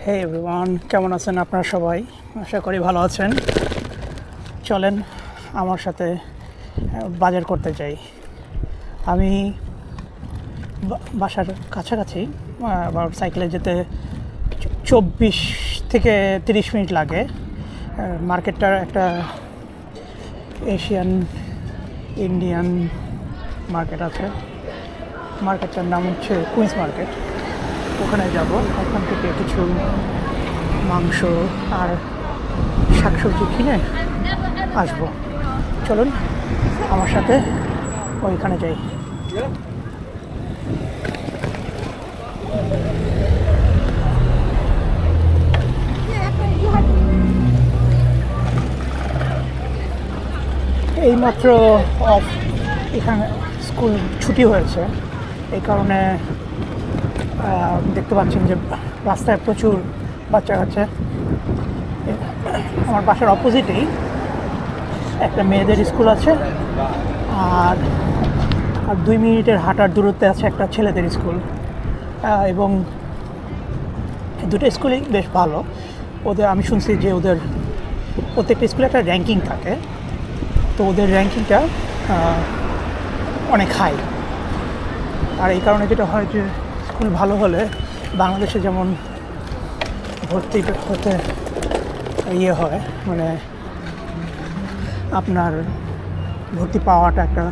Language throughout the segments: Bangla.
হে এভরিওয়ান, কেমন আছেন আপনারা সবাই? আশা করি ভালো আছেন। চলেন আমার সাথে বাজার করতে যাই। আমি বাসার কাছাকাছি, আবার সাইকেলে যেতে 24 থেকে 30 মিনিট লাগে। মার্কেটটার একটা এশিয়ান ইন্ডিয়ান মার্কেট আছে। মার্কেটটার নাম হচ্ছে কুইন্স মার্কেট। ওখানে যাব, ওখান থেকে কিছু মাংস আর শাকসবজি কিনে আসবো। চলুন আমার সাথে ওইখানে যাই। এইমাত্র অফ, এখানে স্কুল ছুটি হয়েছে, এই কারণে দেখতে পাচ্ছেন যে রাস্তায় প্রচুর বাচ্চা কাচ্চা। আমার বাসার অপোজিটেই একটা মেয়েদের স্কুল আছে, আর 2 মিনিটের হাঁটার দূরত্বে আছে একটা ছেলেদের স্কুল। এবং দুটো স্কুলই বেশ ভালো। আমি শুনছি যে ওদের প্রত্যেকটা স্কুলে একটা র্যাঙ্কিং থাকে, তো ওদের র্যাঙ্কিংটা অনেক হাই। আর এই কারণে যেটা হয় যে স্কুল ভালো হলে বাংলাদেশে যেমন ভর্তি হতে হয়, মানে আপনার ভর্তি পাওয়াটা একটা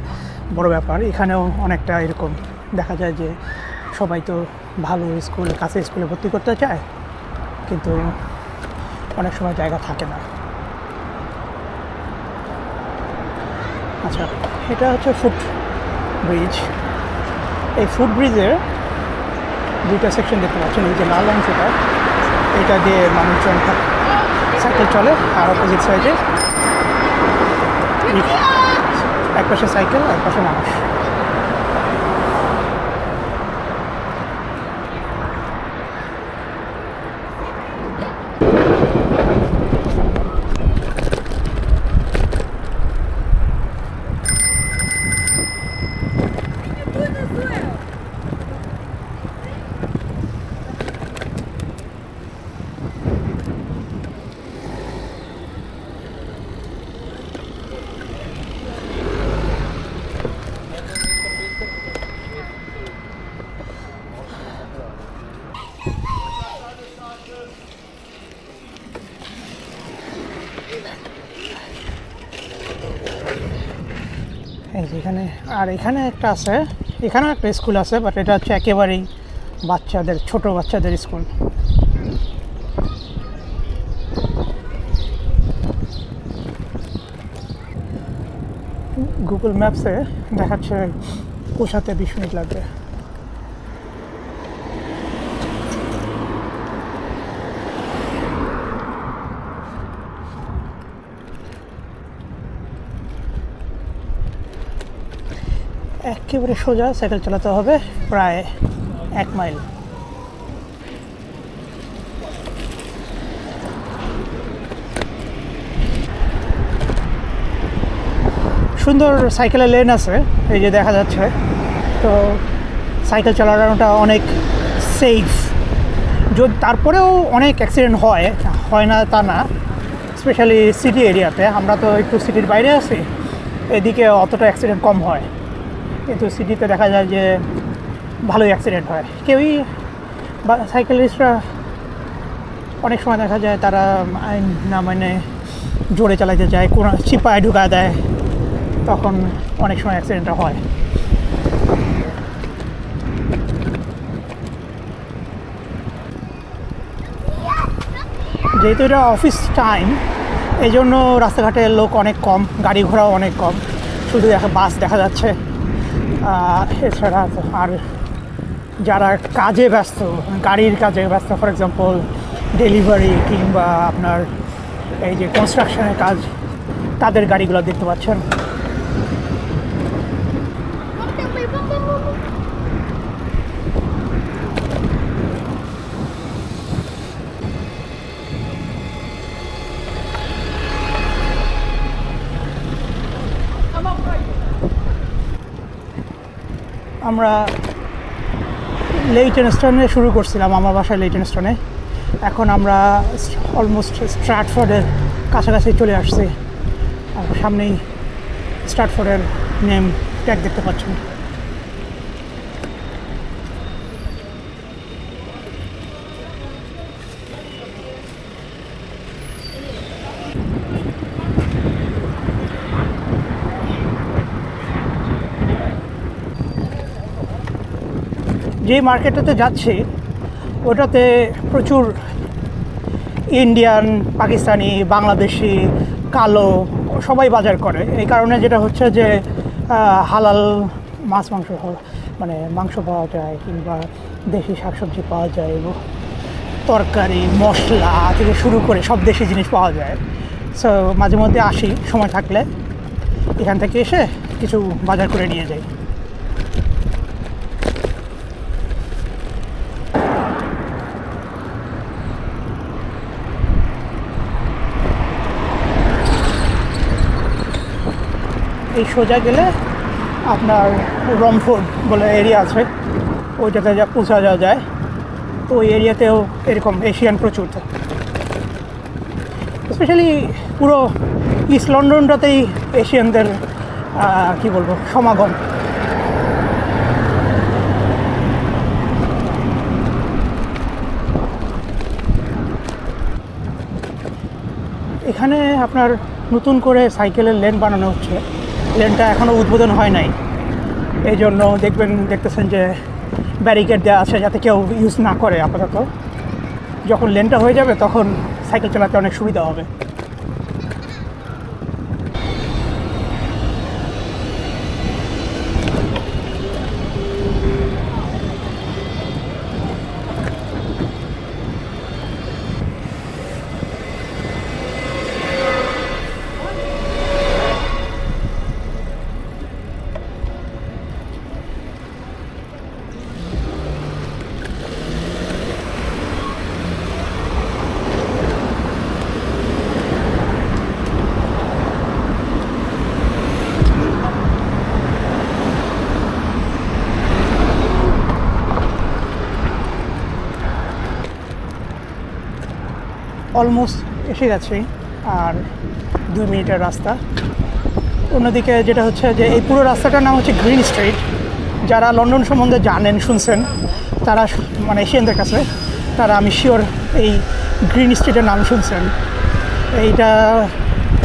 বড় ব্যাপার। এখানেও অনেকটা এরকম দেখা যায় যে সবাই তো ভালো স্কুলে, কাছে স্কুলে ভর্তি করতে চায়, কিন্তু অনেক সময় জায়গা থাকে না। আচ্ছা, এটা হচ্ছে ফুট ব্রিজ। এই ফুট ব্রিজের দুইটা সেকশন দেখতে পাচ্ছেন। এই যে লাল অংশটা, এটা দিয়ে মানুষজন সাইকেল চলে, আর অপোজিট সাইডে এক পাশে সাইকেল, এক পাশে মানুষ। এই যে এখানে, আর এখানে একটা আছে, এখানেও একটা স্কুল আছে, বাট এটা হচ্ছে একেবারেই বাচ্চাদের, ছোট বাচ্চাদের স্কুল। গুগল ম্যাপসে দেখাচ্ছে পৌঁছাতে 20 মিনিট লাগবে। একেবারে সোজা সাইকেল চালাতে হবে প্রায় 1 মাইল। সুন্দর সাইকেলের লেন আছে, এই যে দেখা যাচ্ছে। তো সাইকেল চালানোটা অনেক সেফ। তারপরেও অনেক অ্যাক্সিডেন্ট হয় না তা না, স্পেশালি সিটি এরিয়াতে। আমরা তো একটু সিটির বাইরে আছি, এদিকে অতটা অ্যাক্সিডেন্ট কম হয়, কিন্তু সিটিতে দেখা যায় যে ভালোই অ্যাক্সিডেন্ট হয়। কেউই সাইকেলিস্টরা অনেক সময় দেখা যায় তারা আইন না মানে জোরে চালাতে যায়, কোনো চিপায় ঢুকা দেয়, তখন অনেক সময় অ্যাক্সিডেন্টটা হয়। যেহেতু এটা অফিস টাইম, এই জন্য রাস্তাঘাটের লোক অনেক কম, গাড়ি ঘোড়াও অনেক কম, শুধু বাস দেখা যাচ্ছে। এছাড়া আর যারা কাজে ব্যস্ত, গাড়ির কাজে ব্যস্ত, ফর এক্সাম্পল ডেলিভারি কিংবা আপনার এই যে কনস্ট্রাকশনের কাজ, তাদের গাড়িগুলো দেখতে পাচ্ছেন। আমরা লেইটন স্টোনে শুরু করছিলাম, আমার বাসায় লেইটন স্টোনে। এখন আমরা অলমোস্ট স্ট্র্যাটফোর্ডের কাছাকাছি চলে আসছি। আর সামনেই স্ট্র্যাটফোর্ডের নেম ট্যাগ দেখতে পাচ্ছেন। যে মার্কেটটাতে যাচ্ছি ওটাতে প্রচুর ইন্ডিয়ান, পাকিস্তানি, বাংলাদেশি, কালো সবাই বাজার করে। এই কারণে যেটা হচ্ছে যে হালাল মাছ মাংস মানে মাংস পাওয়া যায়, কিংবা দেশি শাকসবজি পাওয়া যায়, এবং তরকারি মশলা থেকে শুরু করে সব দেশি জিনিস পাওয়া যায়। সো মাঝে মধ্যে আসি সময় থাকলে, এখান থেকে এসে কিছু বাজার করে নিয়ে যাই। এই সোজা গেলে আপনার রমফোর্ড বলে এরিয়া আছে, ওইটাতে যা পৌঁছা যাওয়া যায়। তো ওই এরিয়াতেও এরকম এশিয়ান প্রচুর, স্পেশালি পুরো ইস্ট লন্ডনটাতেই এশিয়ানদের কী বলবো সমাগম। এখানে আপনার নতুন করে সাইকেলের লেন বানানো হচ্ছে। লেনটা এখনও উদ্বোধন হয় নাই, এই জন্য দেখতেছেন যে ব্যারিকেড দেওয়া আছে যাতে কেউ ইউজ না করে আপাতত। যখন লেনটা হয়ে যাবে তখন সাইকেল চালাতে অনেক সুবিধা হবে। অলমোস্ট এসে গেছি, আর 2 মিনিটের রাস্তা। অন্যদিকে যেটা হচ্ছে যে এই পুরো রাস্তাটার নাম হচ্ছে গ্রিন স্ট্রিট। যারা লন্ডন সম্বন্ধে জানেন, শুনছেন, তারা মানে এশিয়ানদের কাছে তারা আমি শিওর এই গ্রিন স্ট্রিটের নাম শুনছেন।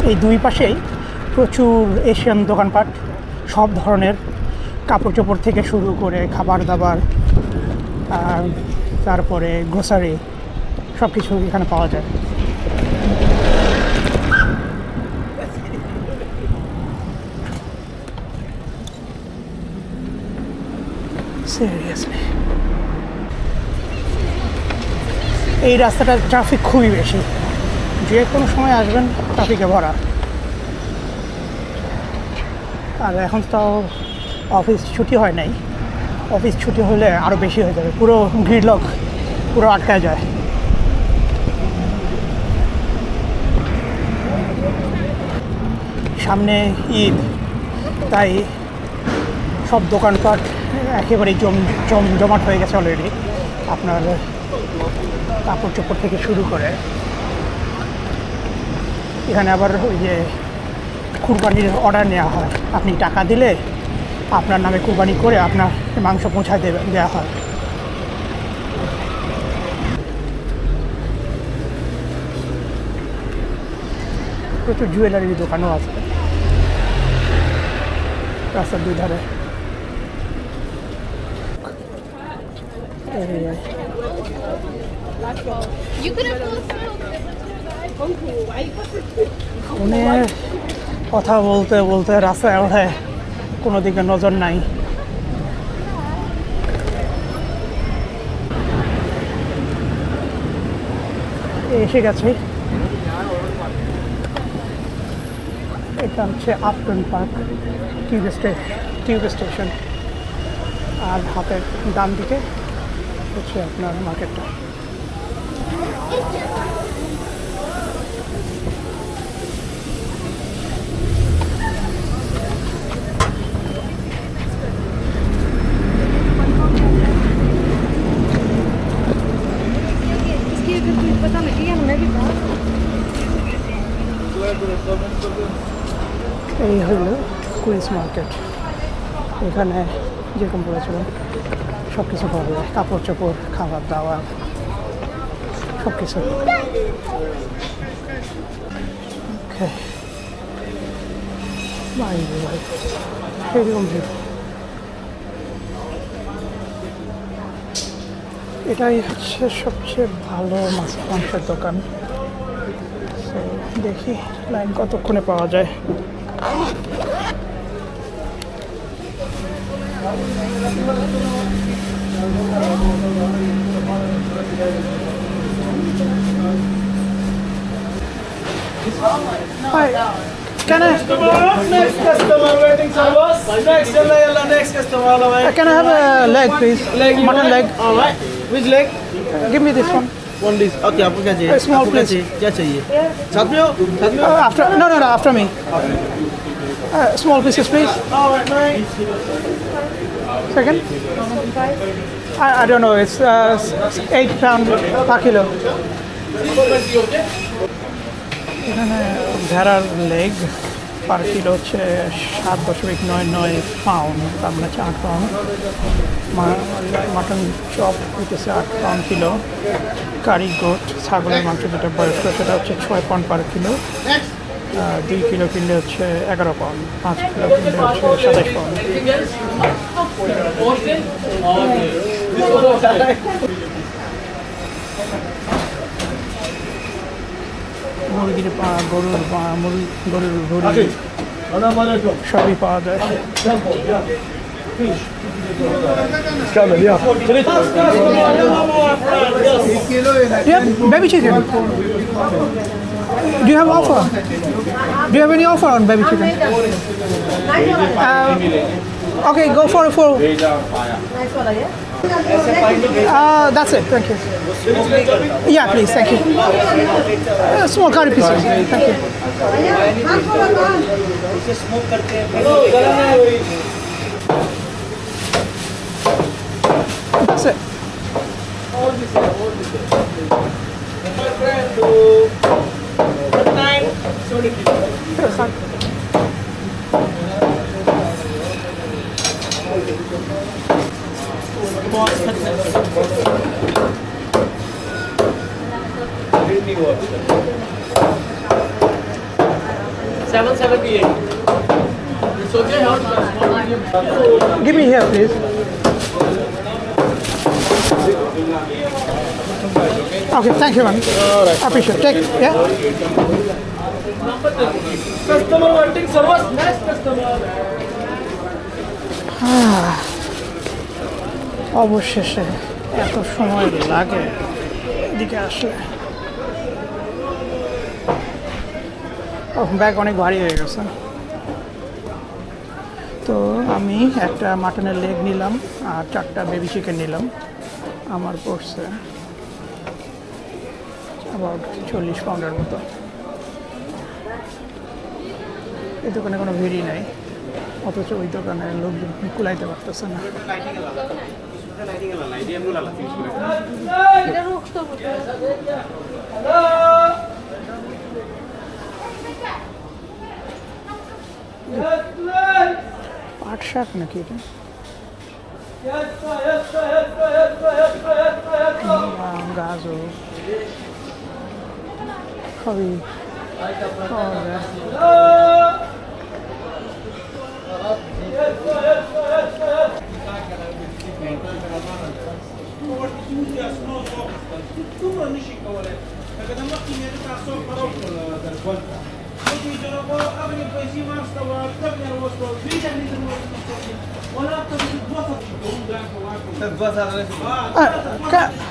এই দুই পাশেই প্রচুর এশিয়ান দোকানপাট, সব ধরনের কাপড় চোপড় থেকে শুরু করে খাবার দাবার, তারপরে গ্রোসারি, সব কিছু এখানে পাওয়া যায়। সিরিয়াসলি এই রাস্তাটার ট্রাফিক খুবই বেশি, যে কোনো সময় আসবেন ট্রাফিকে ভরা। আর এখন তো অফিস ছুটি হয় নাই, অফিস ছুটি হলে আরও বেশি হয়ে যাবে, পুরো গ্রিডলক পুরো আটকায় যায়। সামনে ঈদ, তাই সব দোকানপাট একেবারেই জমাট হয়ে গেছে অলরেডি। আপনার কাপড় চোপড় থেকে শুরু করে, এখানে আবার ওই যে কুরবানির অর্ডার নেওয়া হয়, আপনি টাকা দিলে আপনার নামে কুরবানি করে আপনার মাংস পৌঁছায় দেওয়া হয়। প্রচুর জুয়েলারির দোকানও আছে রাস্তার দুই ধারে। ফোনে কথা বলতে বলতে রাস্তায় ওঠে, কোনো দিকে নজর নাই। এসে গেছে, এটা হচ্ছে আপটন পার্ক টিউব স্টেশন, আর হাতের ডান দিকে হচ্ছে আপনার মার্কেটটা। এই হলো কুইন্স মার্কেট। এখানে যেরকম বলেছিলাম সব কিছু পাওয়া যায়, কাপড় চোপড়, খাবার দাবার, সব কিছু। সেরকম ভিড়। এটাই হচ্ছে সবচেয়ে ভালো মাংসের দোকান। তো দেখি লাইন কতক্ষণে পাওয়া যায়। Hi. Can I? Next customer waiting, service. Next customer. Can I have a leg, please? Mutton leg. All right. Which leg? Give me this one. One dish. Okay, आपको क्या चाहिए? A small आपको क्या please. चाहिए? क्या चाहिए? साथ में हो? साथ में हो? After no, after me. Small pieces, please. All right, mate. Second. I don't know. It's £8 per kilo. এখানে ভেড়ার লেগ পার কিলো হচ্ছে 7.99 পাউন্ড, তার মানে হচ্ছে 8 পাউন্ড। মাটন চপ হইতেছে 8 পাউন্ড কিলো। কারি গোট, ছাগলের মাংস যেটা বয়স্ক, সেটা হচ্ছে 6 পাউন্ড পার কিলো। 2 কিলো কিনলে হচ্ছে 11 পাউন্ড, 5 কিলো কিনলে হচ্ছে 27 পাউন্ড। মুরগির গরুর ভুড়ি সবই পাওয়া যায়। Baby chicken. Do you have offer? Do you have any offer on baby chicken? Okay, go for it. That's it. Thank you. Yeah, please. Thank you. Small curry pieces. Thank you. That's it. $7.78. It's okay, how? Give me here, please. Okay, thank you, man. All right. Appreciate it. Take, yeah. Customer wanting service. Next customer. অবশেষে এত সময় লাগে এদিকে আসলে। ব্যাগ অনেক ভারী হয়ে গেছে। তো আমি একটা মাটনের লেগ নিলাম আর 4টা বেবি চিকেন নিলাম। আমার পড়ছে অ্যাবাউট 40 পাউন্ডের মতো। এই দোকানে কোনো ভিড়ই নাই, অথচ ওই দোকানে লোকজন কুলাইতে পারতেছে না। পাট শাক নাকি এটা? গাজর সবই পাওয়া যায়।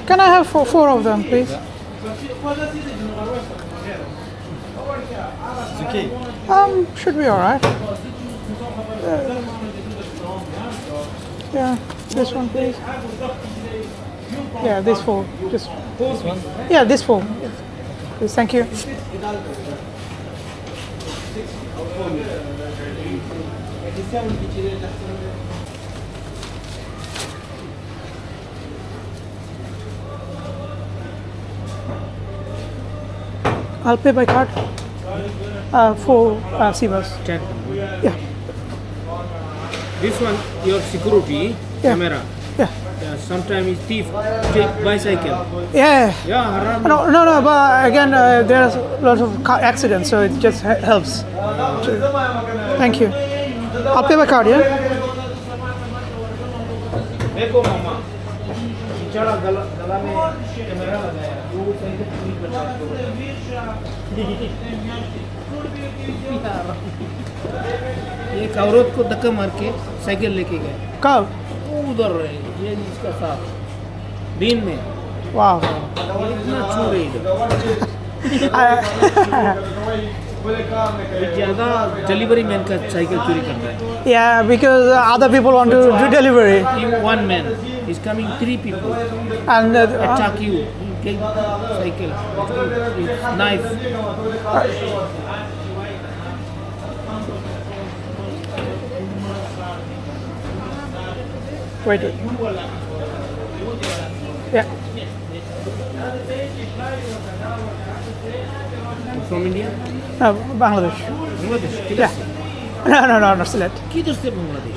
Can I have four of them, please? Should be all right. Yeah, this one, please. Yeah, this four. Just this one. Yeah, this four. Please, thank you. I'll pay by card for Sivas. 10. Yeah, This one, your security Yeah. camera. yeah, Sometimes it's thief take bicycle. yeah. Yeah, haram. No, but again, there's lots of car accidents, so it just helps. Thank you. I'll pay by card, yeah? देखो मामा बेचारा गला में कैमरा लगाया वो साइकिल पूरी बचा ये एक औरत को धक्का मार के साइकिल लेके गए Go. वो उधर रहे ये इसका साथ दिन में Wow. ये इतना चोर है इधर ये ज्यादा डिलीवरी मैन का साइकिल चोरी करता है Yeah, because other people want to do delivery. one man is coming 3 people And attack you take cycle with knife wait. Yeah. from India Bangladesh. Bangladesh Yeah. No, not Sylhet. किधर से बांग्लादेश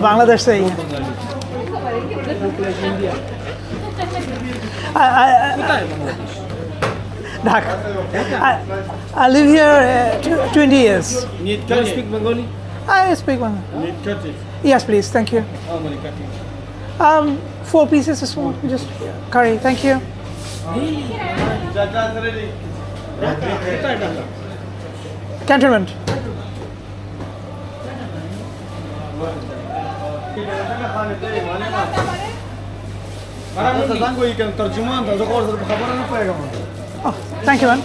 Bangladesh से ही है. इंडिया I, पता है Bangladesh Dhaka. I live here 20 years. Can you speak Bengali? I speak one. Yes, please. Thank you. 4 pieces is one. Just curry. Thank you. Cantonment. Oh, thank you, man.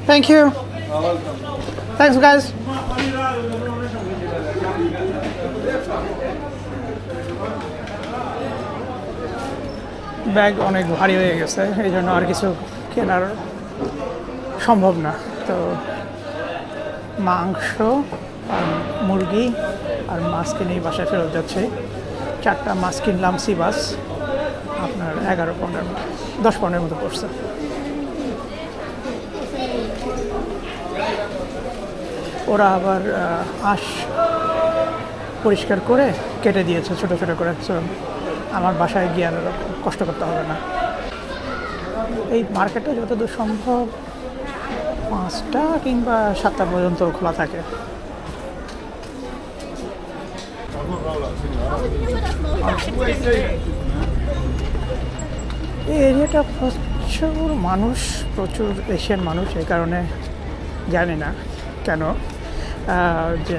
Thank you. Thanks, guys. Bag অনেক ভারী হয়ে গেছে এই জন্য আর কিছু কেনার সম্ভব না তো মাংস আর মুরগি আর মাছ কিনেই বাসায় ফেরত যাচ্ছে 4টা মাছ কিনলাম সিবাস আপনার 11 পাউন্ডের 10 পাউন্ডের মতো পড়ছে ওরা আবার আঁশ পরিষ্কার করে কেটে দিয়েছে ছোট ছোট করে সো আমার বাসায় গিয়ে আর কষ্ট করতে হবে না এই মার্কেটটা যতদূর সম্ভব 5টা কিংবা 7টা পর্যন্ত খোলা থাকে এই এরিয়াটা প্রচুর মানুষ প্রচুর এশিয়ান মানুষ এই কারণে জানি না কেন যে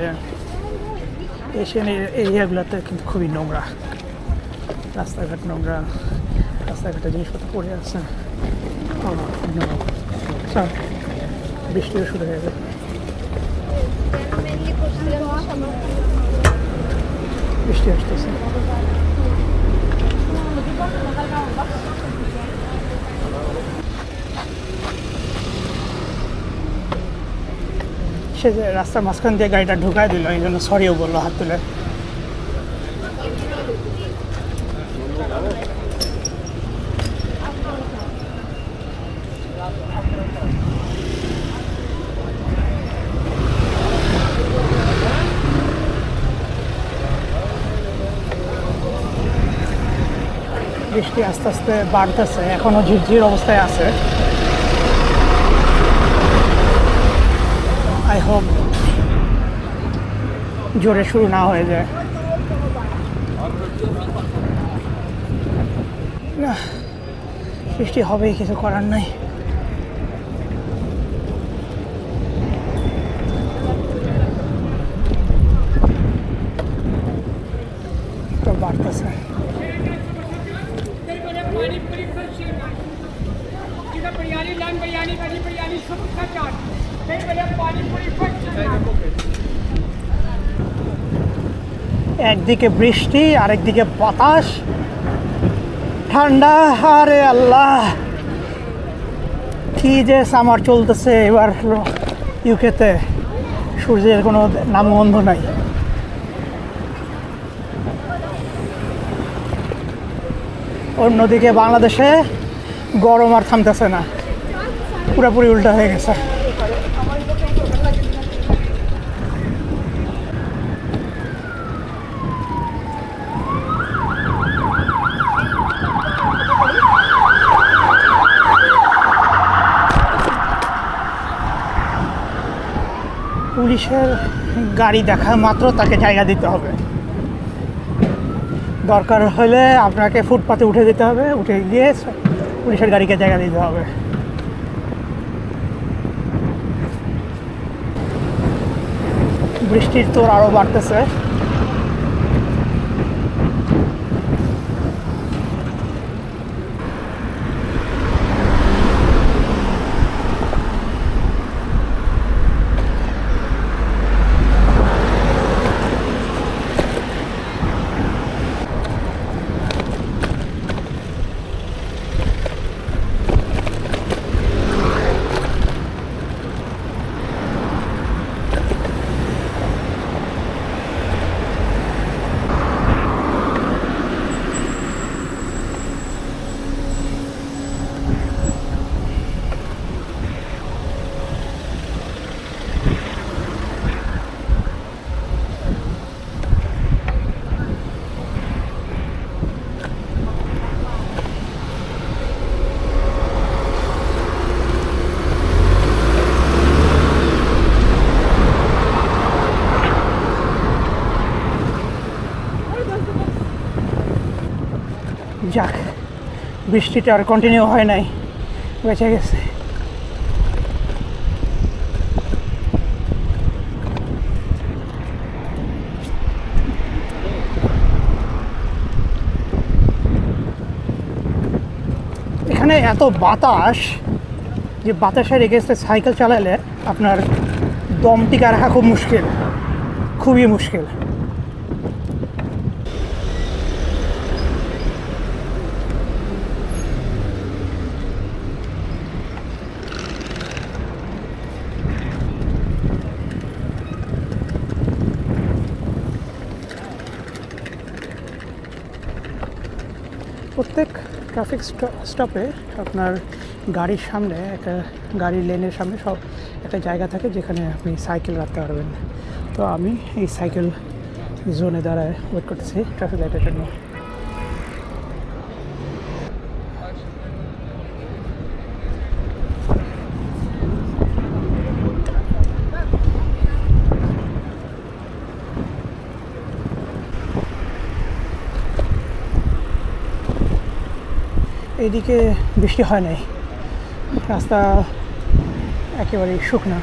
এশিয়ান এরিয়াগুলোতে কিন্তু খুবই নোংরা রাস্তাঘাট নোংরা রাস্তাঘাটে জিনিসপত্র পড়ে আছে বৃষ্টিও শুরু হয়ে গেছে বৃষ্টি আসতেছে সে যে রাস্তার মাঝখান দিয়ে গাড়িটা ঢুকাই দিল এই জন্য সরিও বললো হাত তুলে বৃষ্টি আস্তে আস্তে বাড়তেছে এখনো ঝিরঝির অবস্থায় আছে আই হোপ জোরে শুরু না হয়ে যায় না বৃষ্টি হবেই কিছু করার নাই তো বাড়তেছে बिरयानी लाइन बिरयानी करी बिरयानी सब का चाट कई बड़े पानी पूरी একদিকে বৃষ্টি আরেকদিকে বাতাস ঠান্ডা আরে আল্লাহ কি যে সামার চলতেছে এবার ইউকেতে, সূর্যের কোনো নামগন্ধ নাই। অন্যদিকে বাংলাদেশে গরম আর থামতেছে না, পুরোপুরি উল্টা হয়ে গেছে। পুলিশের গাড়ি দেখা মাত্র তাকে জায়গা দিতে হবে, দরকার হলে আপনাকে ফুটপাতে উঠে যেতে হবে, উঠে গিয়ে পুলিশের গাড়িকে জায়গা দিতে হবে। বৃষ্টির তোর আরও বাড়তেছে। যাক, বৃষ্টিটা আর কন্টিনিউ হয় নাই, বেঁচে গেছে। এখানে এত বাতাস যে বাতাসের এগেন্সে সাইকেল চালালে আপনার দম টিকা রাখা খুব মুশকিল, খুবই মুশকিল। প্রত্যেক ট্রাফিক স্টপে আপনার গাড়ির সামনে একটা গাড়ির লেনের সামনে সব একটা জায়গা থাকে যেখানে আপনি সাইকেল রাখতে পারবেন। তো আমি এই সাইকেল জোনে দাঁড়ায় ওয়েট করতেছি ট্রাফিক লাইটের জন্য। এদিকে বৃষ্টি হয় নাই, রাস্তা একেবারেই শুকনা।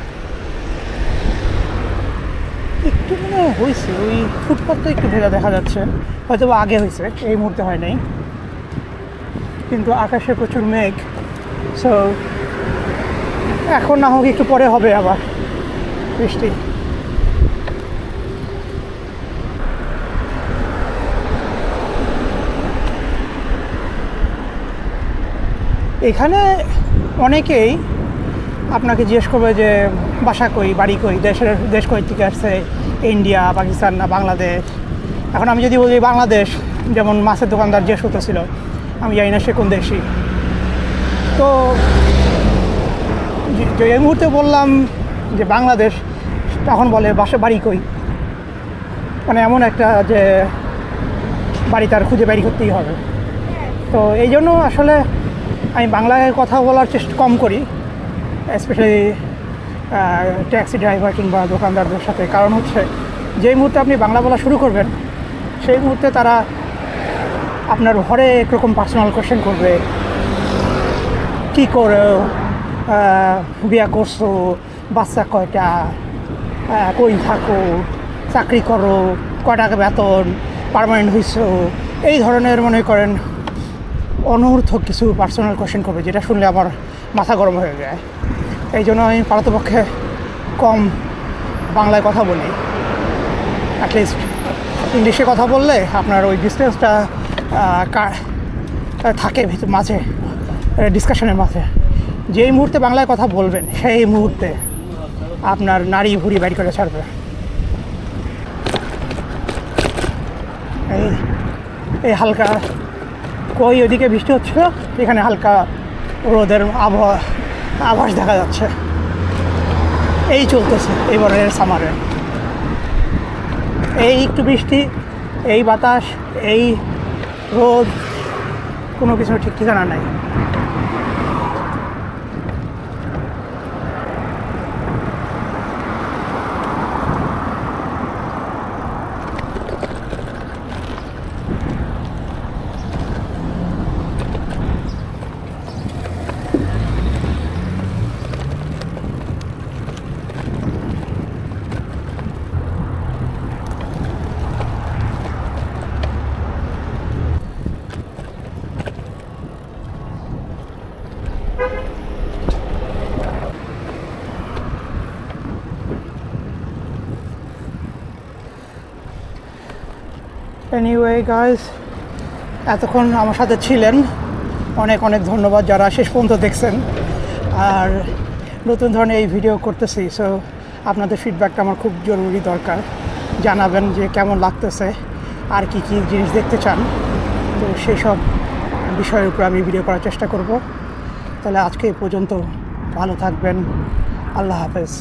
একটু মনে হয়েছে ওই ফুটপাথটা একটু ভেজা দেখা যাচ্ছে, হয়তো আগে হয়েছে, এই মুহূর্তে হয় নাই। কিন্তু আকাশে প্রচুর মেঘ, সো এখন না হোক একটু পরে হবে আবার বৃষ্টি। এখানে অনেকেই আপনাকে জিজ্ঞেস করবে যে বাসা কই, বাড়ি কই, দেশ কই থেকে আসছে, ইন্ডিয়া, পাকিস্তান না বাংলাদেশ। এখন আমি যদি বলি বাংলাদেশ, যেমন মাছের দোকানদার জিজ্ঞেস করতেছিল, আমি জানি না সে কোন দেশি। তো এই মুহূর্তে বললাম যে বাংলাদেশ, তখন বলে বাড়ি কই, মানে এমন একটা যে বাড়ি তার খুঁজে বাড়ি করতেই হবে। তো এই জন্য আসলে আমি বাংলায় কথা বলার চেষ্টা কম করি, স্পেশালি ট্যাক্সি ড্রাইভার কিংবা দোকানদারদের সাথে। কারণ হচ্ছে যেই মুহূর্তে আপনি বাংলা বলা শুরু করবেন সেই মুহূর্তে তারা আপনার ঘরে একরকম পার্সোনাল কোয়েশ্চেন করবে, কী করো, বিয়ে করছো, বাচ্চা কয়টা, কই থাকো, চাকরি করো, কয় টাকা বেতন, পার্মানেন্ট হইছো, এই ধরনের মনে করেন অনর্থক কিছু পার্সোনাল কোয়েশ্চেন করবে, যেটা শুনলে আমার মাথা গরম হয়ে যায়। এই জন্য আমি পারতপক্ষে কম বাংলায় কথা বলি। অ্যাটলিস্ট ইংলিশে কথা বললে আপনার ওই ডিস্টেন্সটা থাকে ভিতর মাঝে, ডিসকাশনের মাঝে। যেই মুহূর্তে বাংলায় কথা বলবেন সেই মুহূর্তে আপনার নাড়ি ভুড়ি বাইর করে ছাড়বে। এই হালকা কই ওইদিকে বৃষ্টি হচ্ছিল, এখানে হালকা রোদের আভাস দেখা যাচ্ছে। এই চলতেছে এবারের সামারে, এই একটু বৃষ্টি, এই বাতাস, এই রোদ, কোনো কিছু ঠিক ঠিকানা নাই। এনিওয়ে গাইজ, এতক্ষণ আমার সাথে ছিলেন, অনেক অনেক ধন্যবাদ যারা শেষ পর্যন্ত দেখছেন। আর নতুন ধরনের এই ভিডিও করতেছি, সো আপনাদের ফিডব্যাকটা আমার খুব জরুরি দরকার। জানাবেন যে কেমন লাগতেছে, আর কি কি জিনিস দেখতে চান, তো সেই সব বিষয়ের উপর আমি ভিডিও করার চেষ্টা করব। তাহলে আজকে এই পর্যন্ত, ভালো থাকবেন, আল্লাহ হাফেজ।